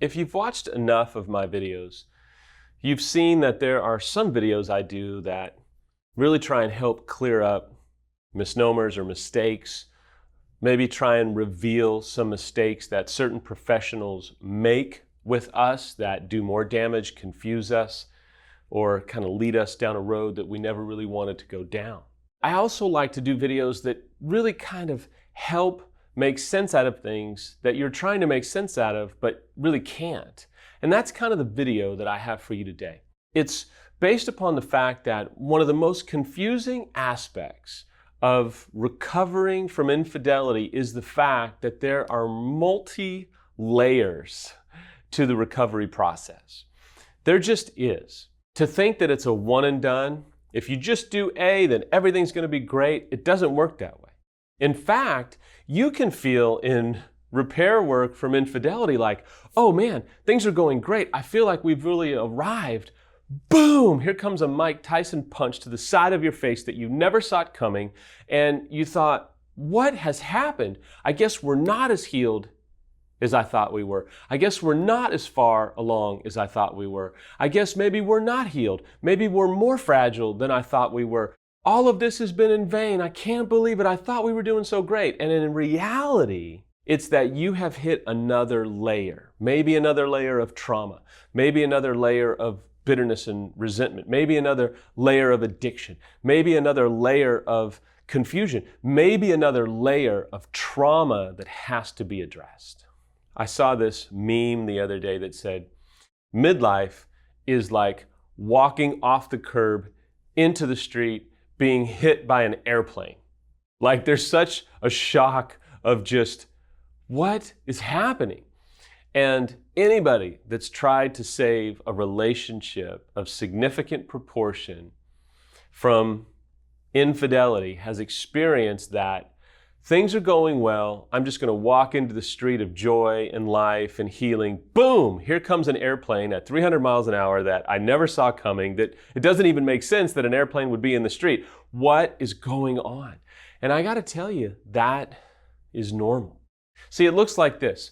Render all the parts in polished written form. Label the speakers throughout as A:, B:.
A: If you've watched enough of my videos, you've seen that there are some videos I do that really try and help clear up misnomers or mistakes, maybe try and reveal some mistakes that certain professionals make with us that do more damage, confuse us, or kind of lead us down a road that we never really wanted to go down. I also like to do videos that really kind of help make sense out of things that you're trying to make sense out of but really can't. And that's kind of the video that I have for you today. It's based upon the fact that one of the most confusing aspects of recovering from infidelity is the fact that there are multi-layers to the recovery process. There just is. To think that it's a one and done, if you just do A, then everything's going to be great, it doesn't work that way. In fact, you can feel in repair work from infidelity like, oh man, things are going great. I feel like we've really arrived. Boom! Here comes a Mike Tyson punch to the side of your face that you never saw it coming. And you thought, what has happened? I guess we're not as healed as I thought we were. I guess we're not as far along as I thought we were. I guess maybe we're not healed. Maybe we're more fragile than I thought we were. All of this has been in vain. I can't believe it. I thought we were doing so great. And in reality, it's that you have hit another layer. Maybe another layer of trauma. Maybe another layer of bitterness and resentment. Maybe another layer of addiction. Maybe another layer of confusion. Maybe another layer of trauma that has to be addressed. I saw this meme the other day that said, midlife is like walking off the curb into the street being hit by an airplane. Like there's such a shock of just, what is happening? And anybody that's tried to save a relationship of significant proportion from infidelity has experienced that things are going well. I'm just going to walk into the street of joy and life and healing. Boom! Here comes an airplane at 300 miles an hour that I never saw coming, that it doesn't even make sense that an airplane would be in the street. What is going on? And I got to tell you, that is normal. See, it looks like this.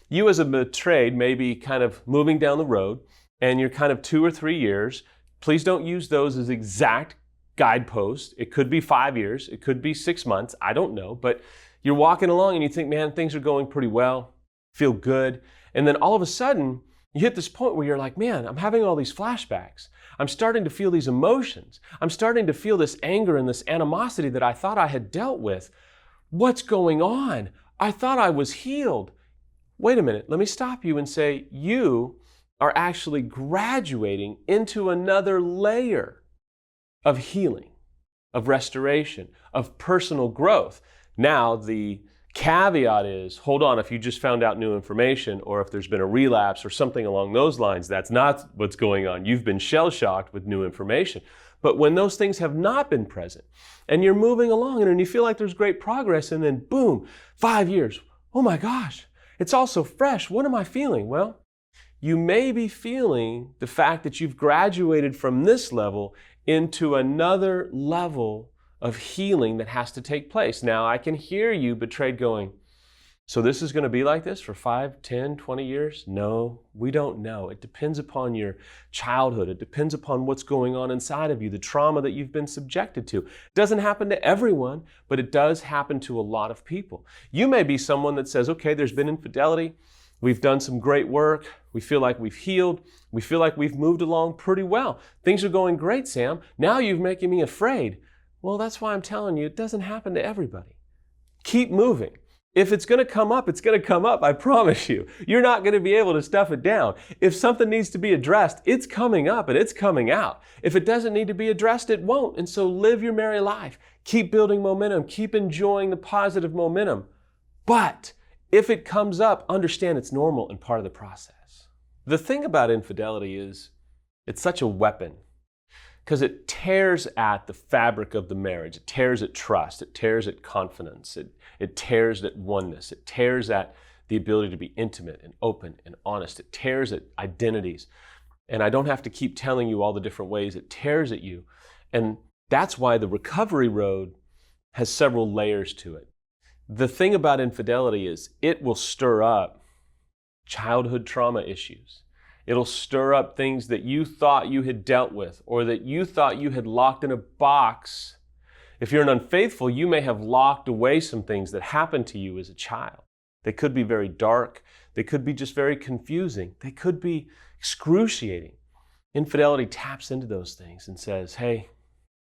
A: You as a betrayed may be kind of moving down the road and you're kind of 2 or 3 years. Please don't use those as exact guideposts. It could be 5 years, it could be 6 months, I don't know, but you're walking along and you think, man, things are going pretty well, feel good. And then all of a sudden, you hit this point where you're like, man, I'm having all these flashbacks. I'm starting to feel these emotions. I'm starting to feel this anger and this animosity that I thought I had dealt with. What's going on? I thought I was healed. Wait a minute, let me stop you and say, you are actually graduating into another layer of healing, of restoration, of personal growth. Now, the caveat is, hold on, if you just found out new information or if there's been a relapse or something along those lines, that's not what's going on. You've been shell-shocked with new information. But when those things have not been present and you're moving along and you feel like there's great progress and then boom, 5 years, oh my gosh, it's all so fresh. What am I feeling? Well, you may be feeling the fact that you've graduated from this level into another level of healing that has to take place. Now, I can hear you betrayed going, so this is going to be like this for 5, 10, 20 years? No, we don't know. It depends upon your childhood. It depends upon what's going on inside of you, the trauma that you've been subjected to. It doesn't happen to everyone, but it does happen to a lot of people. You may be someone that says, okay, there's been infidelity. We've done some great work. We feel like we've healed. We feel like we've moved along pretty well. Things are going great, Sam. Now you're making me afraid. Well, that's why I'm telling you, it doesn't happen to everybody. Keep moving. If it's going to come up, it's going to come up, I promise you. You're not going to be able to stuff it down. If something needs to be addressed, it's coming up and it's coming out. If it doesn't need to be addressed, it won't. And so live your merry life. Keep building momentum. Keep enjoying the positive momentum. But if it comes up, understand it's normal and part of the process. The thing about infidelity is it's such a weapon because it tears at the fabric of the marriage. It tears at trust. It tears at confidence. It tears at oneness. It tears at the ability to be intimate and open and honest. It tears at identities. And I don't have to keep telling you all the different ways it tears at you. And that's why the recovery road has several layers to it. The thing about infidelity is it will stir up childhood trauma issues. It'll stir up things that you thought you had dealt with or that you thought you had locked in a box. If you're an unfaithful, you may have locked away some things that happened to you as a child. They could be very dark. They could be just very confusing. They could be excruciating. Infidelity taps into those things and says, hey,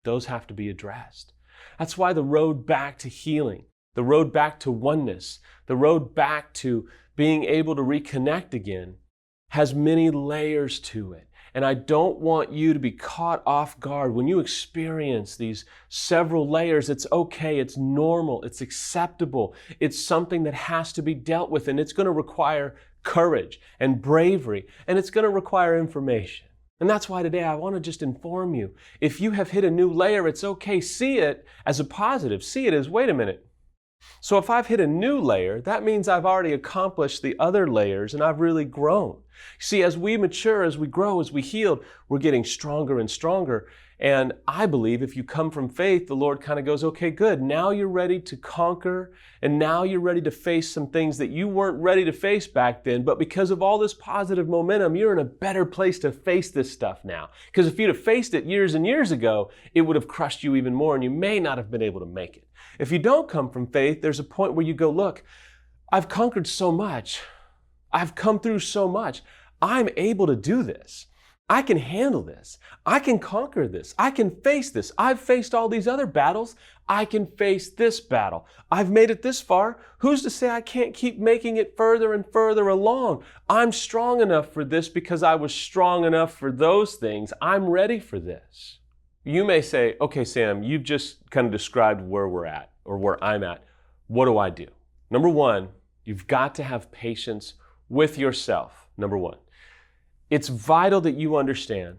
A: those have to be addressed. That's why the road back to healing, the road back to oneness, the road back to being able to reconnect again has many layers to it. And I don't want you to be caught off guard. When you experience these several layers, it's okay, it's normal, it's acceptable. It's something that has to be dealt with, and it's going to require courage and bravery, and it's going to require information. And that's why today I want to just inform you. If you have hit a new layer, it's okay. See it as a positive. See it as, wait a minute. So if I've hit a new layer, that means I've already accomplished the other layers and I've really grown. See, as we mature, as we grow, as we heal, we're getting stronger and stronger. And I believe if you come from faith, the Lord kind of goes, okay, good. Now you're ready to conquer, and now you're ready to face some things that you weren't ready to face back then. But because of all this positive momentum, you're in a better place to face this stuff now. Because if you'd have faced it years and years ago, it would have crushed you even more, and you may not have been able to make it. If you don't come from faith, there's a point where you go, look, I've conquered so much. I've come through so much. I'm able to do this. I can handle this. I can conquer this. I can face this. I've faced all these other battles. I can face this battle. I've made it this far. Who's to say I can't keep making it further and further along? I'm strong enough for this because I was strong enough for those things. I'm ready for this. You may say, okay, Sam, you've just kind of described where we're at or where I'm at. What do I do? Number one, you've got to have patience with yourself. Number one. It's vital that you understand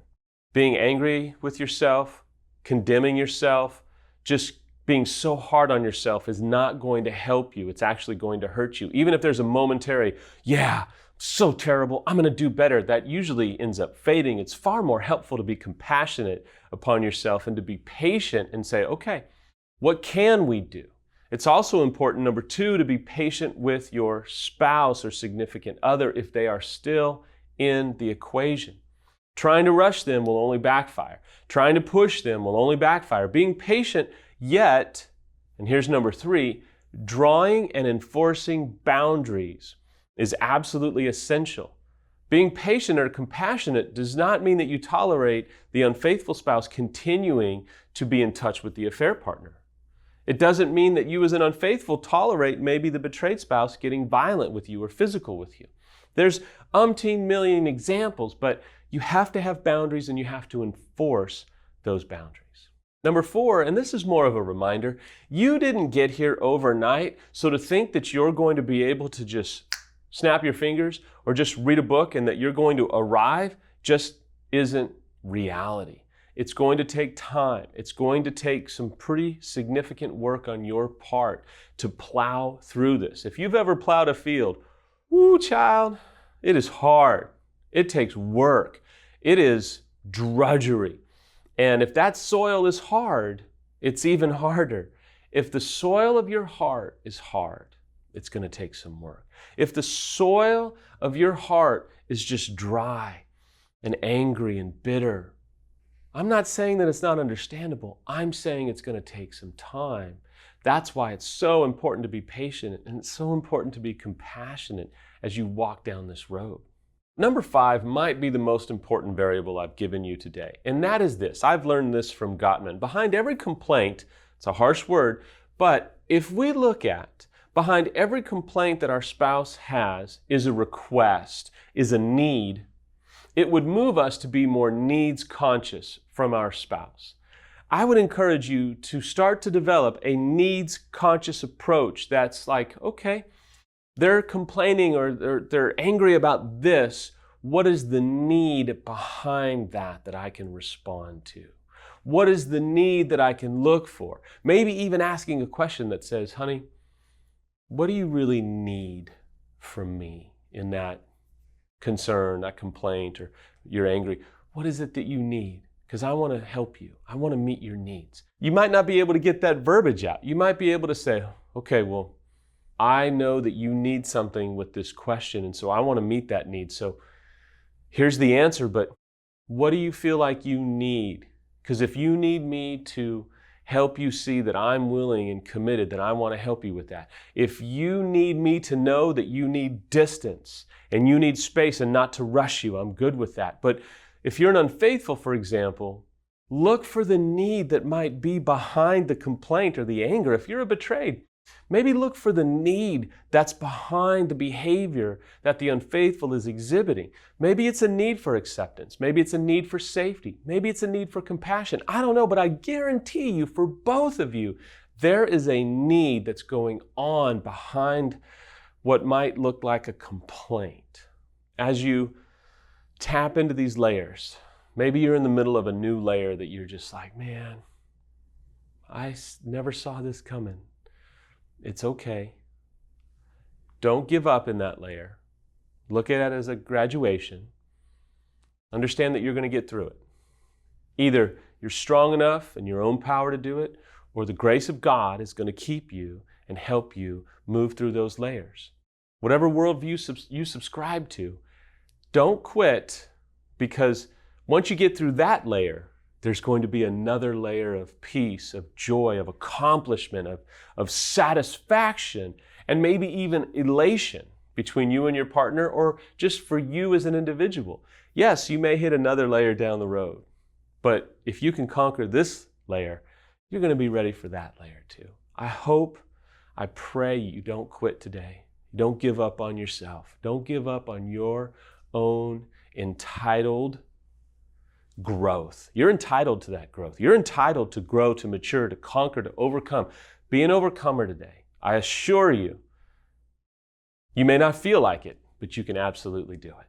A: being angry with yourself, condemning yourself, just being so hard on yourself is not going to help you. It's actually going to hurt you. Even if there's a momentary, yeah, so terrible, I'm going to do better, that usually ends up fading. It's far more helpful to be compassionate upon yourself and to be patient and say, okay, what can we do? It's also important, number two, to be patient with your spouse or significant other if they are still in the equation. Trying to rush them will only backfire. Trying to push them will only backfire. Being patient yet, and here's number three, drawing and enforcing boundaries is absolutely essential. Being patient or compassionate does not mean that you tolerate the unfaithful spouse continuing to be in touch with the affair partner. It doesn't mean that you as an unfaithful tolerate maybe the betrayed spouse getting violent with you or physical with you. There's umpteen million examples, but you have to have boundaries and you have to enforce those boundaries. Number four, and this is more of a reminder, you didn't get here overnight, so to think that you're going to be able to just snap your fingers or just read a book and that you're going to arrive just isn't reality. It's going to take time. It's going to take some pretty significant work on your part to plow through this. If you've ever plowed a field, woo, child, it is hard. It takes work. It is drudgery. And if that soil is hard, it's even harder. If the soil of your heart is hard, it's going to take some work. If the soil of your heart is just dry and angry and bitter, I'm not saying that it's not understandable. I'm saying it's going to take some time. That's why it's so important to be patient, and it's so important to be compassionate as you walk down this road. Number five might be the most important variable I've given you today, and that is this. I've learned this from Gottman. Behind every complaint, it's a harsh word, but if we look at behind every complaint that our spouse has is a request, is a need, it would move us to be more needs conscious from our spouse. I would encourage you to start to develop a needs conscious approach that's like, okay, they're complaining or they're angry about this. What is the need behind that I can respond to? What is the need that I can look for? Maybe even asking a question that says, honey, what do you really need from me in that concern, that complaint, or you're angry? What is it that you need? Because I want to help you. I want to meet your needs. You might not be able to get that verbiage out. You might be able to say, okay, well, I know that you need something with this question, and so I want to meet that need. So here's the answer, but what do you feel like you need? Because if you need me to help you see that I'm willing and committed, then I want to help you with that. If you need me to know that you need distance and you need space and not to rush you, I'm good with that. But if you're an unfaithful, for example, look for the need that might be behind the complaint or the anger. If you're a betrayed, maybe look for the need that's behind the behavior that the unfaithful is exhibiting. Maybe it's a need for acceptance. Maybe it's a need for safety. Maybe it's a need for compassion. I don't know, but I guarantee you, for both of you, there is a need that's going on behind what might look like a complaint. As you tap into these layers, maybe you're in the middle of a new layer that you're just like, man, I never saw this coming. It's okay. Don't give up in that layer. Look at it as a graduation. Understand that you're going to get through it. Either you're strong enough in your own power to do it, or the grace of God is going to keep you and help you move through those layers. Whatever worldview you subscribe to, don't quit, because once you get through that layer, there's going to be another layer of peace, of joy, of accomplishment, of satisfaction, and maybe even elation between you and your partner, or just for you as an individual. Yes, you may hit another layer down the road, but if you can conquer this layer, you're going to be ready for that layer too. I pray you don't quit today. Don't give up on yourself. Don't give up on your own entitled growth. You're entitled to that growth. You're entitled to grow, to mature, to conquer, to overcome. Be an overcomer today. I assure you, you may not feel like it, but you can absolutely do it.